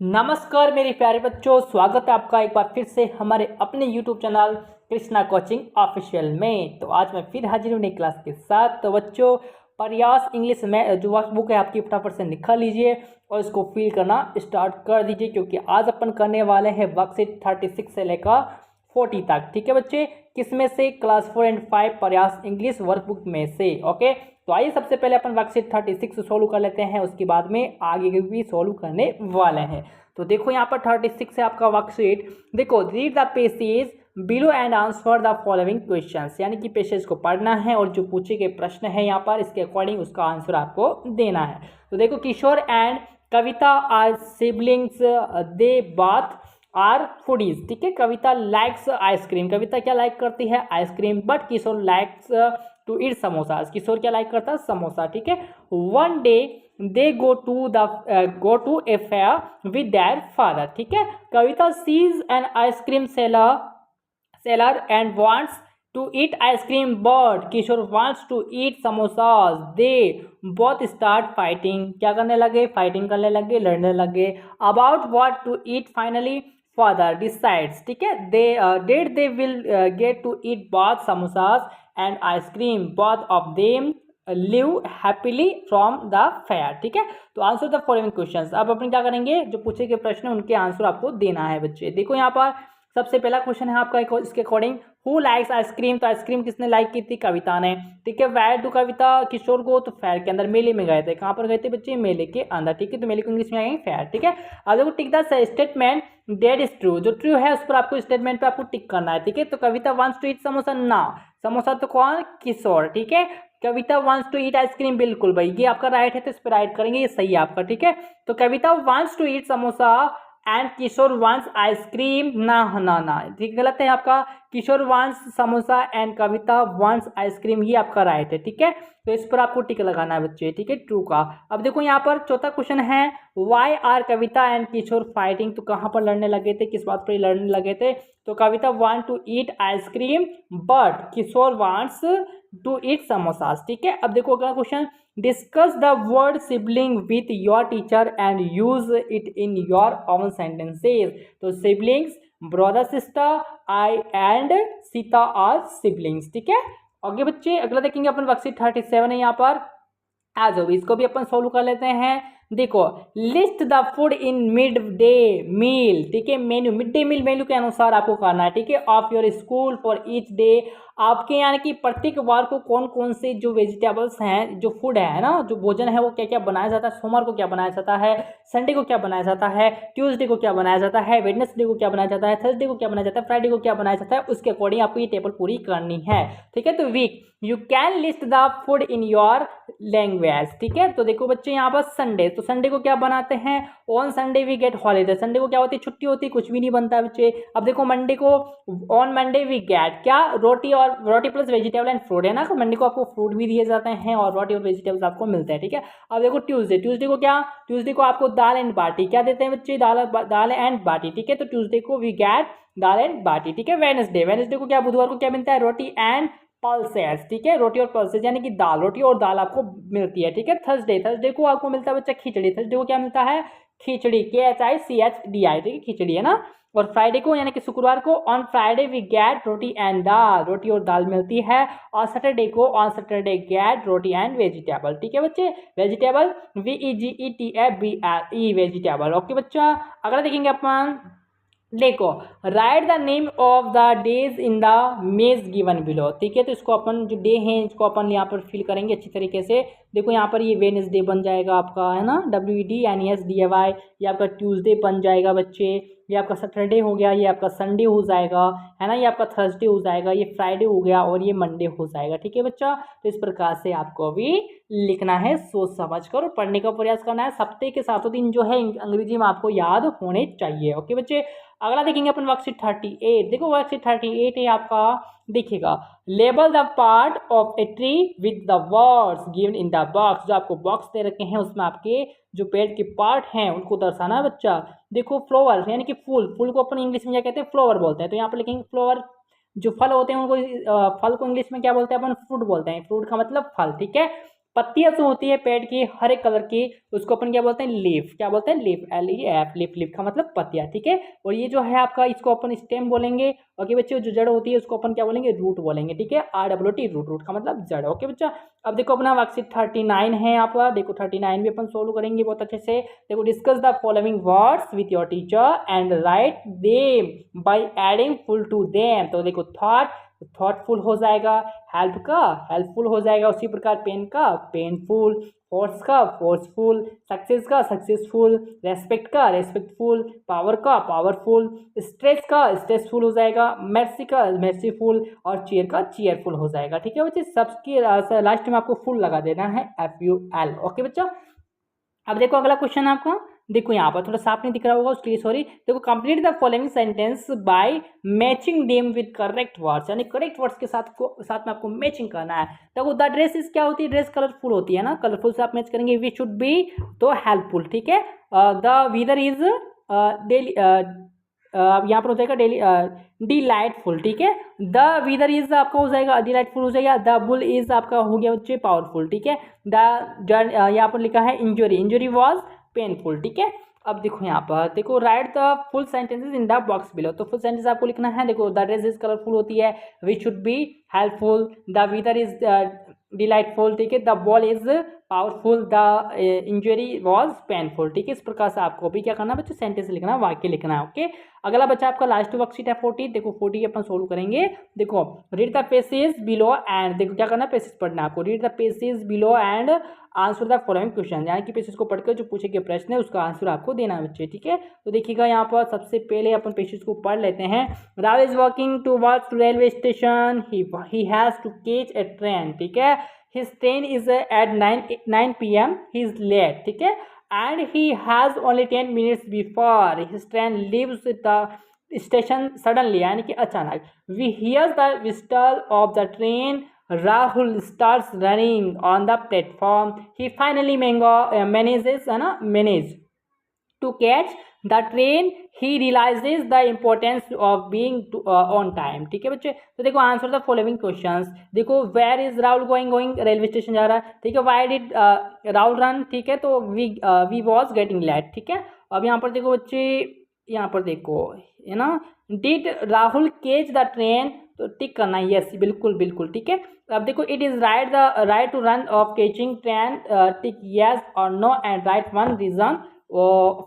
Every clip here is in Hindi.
नमस्कार मेरे प्यारे बच्चों, स्वागत है आपका एक बार फिर से हमारे अपने YouTube channel Krishna coaching official में। तो आज मैं फिर हाजिर हूँ नई क्लास के साथ। तो बच्चों, प्रयास इंग्लिश में जो वर्कबुक है आपकी फटाफट से निकाल लीजिए और इसको फिल करना स्टार्ट कर दीजिए, क्योंकि आज अपन करने वाले हैं वर्कशीट 36 से लेकर 40 तक। ठीक है बच्चे, किसमें से? क्लास 4 एंड 5 प्रयास इंग्लिश वर्कबुक में से। ओके, तो आइए सबसे पहले अपन वर्कशीट 36 सोल्व कर लेते हैं, उसके बाद में आगे के भी सोल्व करने वाले हैं। तो देखो यहाँ पर 36 है आपका वर्कशीट। देखो, read the passage below and answer the following questions, यानी कि पेसेज को पढ़ना है और जो पूछे गए प्रश्न है यहाँ पर इसके अकॉर्डिंग उसका आंसर आपको देना है। तो देखो, Kishore and Kavita are siblings, they both are foodies. ठीक है, कविता लाइक्स आइसक्रीम, कविता क्या लाइक करती है? Ice cream. But Kishore likes to eat samosa, Kishore क्या लाइक करता है? समोसा। ठीक है, one day they go to a fair with their father. ठीक है, Kavita sees an ice cream seller and wants to eat ice cream, but Kishore wants to eat samosas. They both start fighting. क्या करने लगे? फाइटिंग करने लगे, लड़ने लगे। About what to eat, finally father decides. ठीक है, they will get to eat both samosas and ice cream. Both of them live happily from the fair. ठीक है, तो आंसर द फॉलोइंग क्वेश्चंस। अब अपन क्या करेंगे, जो पूछे गए प्रश्न उनके आंसर आपको देना है बच्चे। देखो यहाँ पर सबसे पहला क्वेश्चन है आपका इसके अकॉर्डिंग, हु लाइक्स आइसक्रीम। तो आइसक्रीम किसने लाइक की थी? कविता ने। ठीक है, वेयर टू कविता किशोर को, तो फेयर के अंदर, मेले में गए थे। कहाँ पर गए थे बच्चे? मेले के अंदर। ठीक है, तो मेले को इंग्लिश में आएंगे फेयर। ठीक है, अब देखो, tick the statement that is true, जो ट्रू है उस पर आपको स्टेटमेंट पे आपको टिक करना है। ठीक है, तो Kavita wants to eat samosa ना, समोसा तो कौन? किशोर। ठीक है, कविता वांट्स टू ईट आइसक्रीम, बिल्कुल भाई ये आपका राइट है, तो इस पर राइट करेंगे, ये सही है आपका। ठीक है, तो Kavita wants to eat samosa and Kishore wants ice cream ना ना ना, ठीक गलत है आपका। Kishore wants samosa and Kavita wants ice cream, ये आपका राइट है। ठीक है, तो इस पर आपको टिक लगाना है बच्चे। ठीक है, ट्रू का। अब देखो यहाँ पर चौथा क्वेश्चन है, why are Kavita and Kishore fighting. तो कहाँ पर लड़ने लगे थे, किस बात पर लड़ने लगे थे? तो Kavita want to eat ice cream but Kishore wants to eat samosas. ठीक है, अब देखो अगला question, discuss the word sibling with your teacher and use it in your own sentences. तो siblings, brother sister, I and Sita are siblings. ठीक है, ओके बच्चे, अगला देखेंगे अपन वर्कशीट 37 है यहाँ पर। आ जाओ, इसको भी अपन सोल्व कर लेते हैं। देखो, list the food in mid day meal. ठीक है, menu, mid day meal menu के अनुसार आपको करना है। ठीक है, of your school for each day, आपके यानी कि प्रत्येक वार को कौन कौन से जो वेजिटेबल्स हैं, जो फूड है ना, जो भोजन है वो क्या क्या बनाया जाता है। सोमवार को क्या बनाया जाता है, संडे को क्या बनाया जाता है, ट्यूसडे को क्या बनाया जाता है, वेडनेसडे को क्या बनाया जाता है, थर्सडे को क्या बनाया जाता है, फ्राइडे को क्या बनाया जाता है, उसके अकॉर्डिंग आपको ये टेबल पूरी करनी है। ठीक है, तो week, you can list the food in your language. ठीक है, तो देखो बच्चे यहाँ पर संडे, तो संडे को क्या बनाते हैं? On Sunday we get holiday, Sunday को क्या होती है? छुट्टी होती है, कुछ भी नहीं बनता है बच्चे। अब देखो मंडे को, ऑन मंडे वी गेट क्या? रोटी, और रोटी प्लस वेजिटेबल एंड फ्रूट है ना, तो मंडे को आपको फ्रूट भी दिए जाते हैं और रोटी और वेजिटेबल्स आपको मिलते हैं। ठीक है, अब देखो ट्यूसडे, ट्यूसडे को क्या? ट्यूसडे को आपको दाल एंड बाटी, क्या देते हैं बच्चे? दाल एंड बाटी। ठीक है, तो ट्यूसडे को वी गेट दाल एंड बाटी। ठीक है, वेडनेसडे, वेडनेसडे को क्या? बुधवार को क्या मिलता है? रोटी एंड पल्सेस। ठीक है, रोटी और पल्सेस यानी कि दाल, रोटी और दाल आपको मिलती है। ठीक है, थर्सडे, थर्सडे को आपको मिलता है बच्चा खिचड़ी, थर्सडे को क्या मिलता है? खिचड़ी, KHICHDI। ठीक है, खिचड़ी है ना। और फ्राइडे को यानी कि शुक्रवार को, on Friday we get roti and dal, रोटी और दाल मिलती है। और सैटरडे को, on Saturday get roti and vegetable. ठीक है बच्चे, वेजिटेबल VEGETABLE, वेजिटेबल। ओके बच्चा, अगला देखेंगे अपन। देखो, right the name of the days in the मेज गिवन बिलो। ठीक है, तो इसको अपन जो डे हैं इसको अपन यहाँ पर फिल करेंगे अच्छी तरीके से। देखो यहाँ पर ये वेडनेसडे बन जाएगा आपका, है ना, WEDNESDAY। ये आपका ट्यूसडे बन जाएगा बच्चे, ये आपका सैटरडे हो गया, ये आपका संडे हो जाएगा, है ना, ये आपका थर्सडे हो जाएगा, ये फ्राइडे हो गया और ये मंडे हो जाएगा। ठीक है बच्चा, तो इस प्रकार से आपको भी लिखना है, सोच समझ कर पढ़ने का प्रयास करना है। सप्ताह के 7 दिन जो है अंग्रेजी में आपको याद होने चाहिए। ओके बच्चे, अगला देखेंगे अपन वर्कशीट 38। देखो वर्कशीट 38 है आपका, देखिएगा, label the part of a tree with the words given in the box. जो आपको बॉक्स दे रखे हैं उसमें आपके जो पेड़ के पार्ट हैं उनको दर्शाना है बच्चा। देखो, फ्लावर यानी कि फूल, फूल को अपन इंग्लिश में क्या कहते हैं? फ्लावर बोलते हैं। तो यहाँ पर लिखेंगे फ्लावर। जो फल होते हैं उनको, फल को इंग्लिश में क्या बोलते हैं अपन? फ्रूट बोलते हैं। फ्रूट का मतलब फल। ठीक है, पत्तियां जो होती है पेड़ की हरे कलर की, उसको अपन क्या बोलते हैं, लीफ। क्या बोलते हैं, लीफ, LEF, लीफ। लीफ का मतलब पत्तियां, ठीक है। और ये जो है आपका, इसको अपन स्टेम बोलेंगे। ओके बच्चों, जो जड़ होती है उसको अपन क्या बोलेंगे, रूट बोलेंगे, ठीक है। ROOT, root. रूट का मतलब जड़। ओके बच्चा, अब देखो अपना वर्कशीट 39 है यहाँ पर। देखो 39 भी अपन सोल्व करेंगे बहुत अच्छे से। देखो, discuss the following words with your teacher and write them by adding full to them. तो देखो, थॉटफुल हो जाएगा, हेल्प का हेल्पफुल हो जाएगा, उसी प्रकार पेन का पेनफुल, फोर्स का फोर्सफुल, सक्सेस का सक्सेसफुल, रेस्पेक्ट का रेस्पेक्टफुल, पावर का पावरफुल, स्ट्रेस का स्ट्रेसफुल हो जाएगा, मेर्सी का मेर्सीफुल और चीयर का चीयरफुल हो जाएगा, ठीक है बच्चे। सबके लास्ट में आपको फुल लगा देना है, FUL। ओके बच्चा, अब देखो अगला क्वेश्चन आपका। देखो यहाँ पर थोड़ा साफ नहीं दिख रहा होगा, उसके लिए सॉरी। देखो, complete the following sentence by matching them with correct words, यानी करेक्ट वर्ड्स के साथ में आपको मैचिंग करना है। देखो, द ड्रेस इज क्या होती है, ड्रेस कलरफुल होती है ना, कलरफुल से आप मैच करेंगे। वी शुड बी तो हेल्पफुल, ठीक है। द वेदर इज डेली, यहाँ पर हो जाएगा डेली डिलाइटफुल, ठीक है। द वेदर इज आपका हो जाएगा डिलाइटफुल हो जाएगा। द बुल इज आपका हो गया बच्चे पावरफुल, ठीक है। यहाँ पर लिखा है इंजरी, इंजरी वॉज पेनफुल, ठीक है। अब देखो यहाँ पर, देखो right the full sentences in the box below. तो फुल सेंटेंस आपको लिखना है। देखो, द ड्रेस इज कलरफुल होती है, we should be helpful, the weather is delightful, ठीक है, the ball is powerful, the injury was painful, ठीक है। इस प्रकार से आपको भी क्या करना है बच्चों, सेंटेंस लिखना है, वाक्य लिखना है। ओके, अगला बच्चा आपका लास्ट वर्कशीट है 40। देखो 40 अपन सोल्व करेंगे। देखो, read the passage below and, देखो क्या करना है, पेसेज पढ़ना है आपको। Read the passage below and answer the following question, यानी कि पेसेज को पढ़कर जो पूछे गए प्रश्न है उसका आंसर आपको देना है बच्चे, ठीक है। तो देखिएगा यहाँ पर सबसे पहले अपन पेसेज को पढ़ लेते हैं। Rao is walking towards railway station, he has to catch a train, ठीक है। His train is at 9 p.m. He is late, ठीक है, and he has only 10 minutes before his train leaves the station suddenly, यानी कि अचानक। We hears the whistle of the train. Rahul starts running on the platform. He finally manages to catch the train. He realizes the importance of being on time, ठीक है बच्चे। तो देखो, आंसर द फॉलोइंग क्वेश्चंस। देखो, where is Rahul going, railway station जा रहा है, ठीक है। व्हाई डिड राहुल रन, ठीक है, तो वी वॉज गेटिंग लेट, ठीक है। अब यहाँ पर देखो बच्चे, यहाँ पर देखो है ना, did Rahul catch the train, तो टिक करना है, यस बिल्कुल बिल्कुल, ठीक है। अब देखो, it is right to run of catching train, tick yes और no and write one reason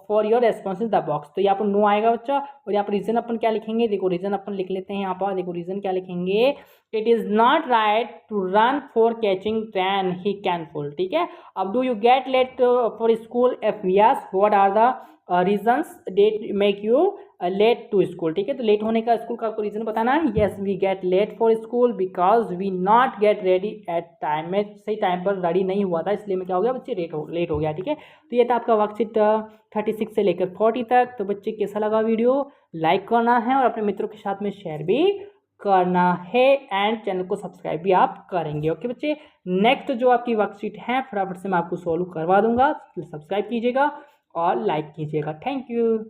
for your response in the box. तो यहाँ पर नो आएगा बच्चा, और यहाँ पर रीजन अपन क्या लिखेंगे, देखो रीजन अपन लिख लेते हैं यहाँ पर। देखो रीजन क्या लिखेंगे, it is not right to run for catching train, he can fall, ठीक है। अब do you get late for school, if yes what are the reasons that make you late to school, ठीक है। तो लेट होने का स्कूल का आपको रीजन बताना है। Yes, we get late for school because we not get ready at time, मैं सही टाइम पर रेडी नहीं हुआ था, इसलिए मैं क्या हो गया बच्चे, लेट हो गया, ठीक है। तो ये था आपका वर्कशीट 36 से लेकर 40 तक। तो बच्चे कैसा लगा वीडियो, लाइक करना है और अपने मित्रों के साथ में शेयर भी करना है, एंड चैनल को सब्सक्राइब भी आप करेंगे। ओके बच्चे, नेक्स्ट जो आपकी वर्कशीट है फटाफट से मैं आपको सॉल्व करवा दूंगा, सब्सक्राइब कीजिएगा और लाइक कीजिएगा। Thank you.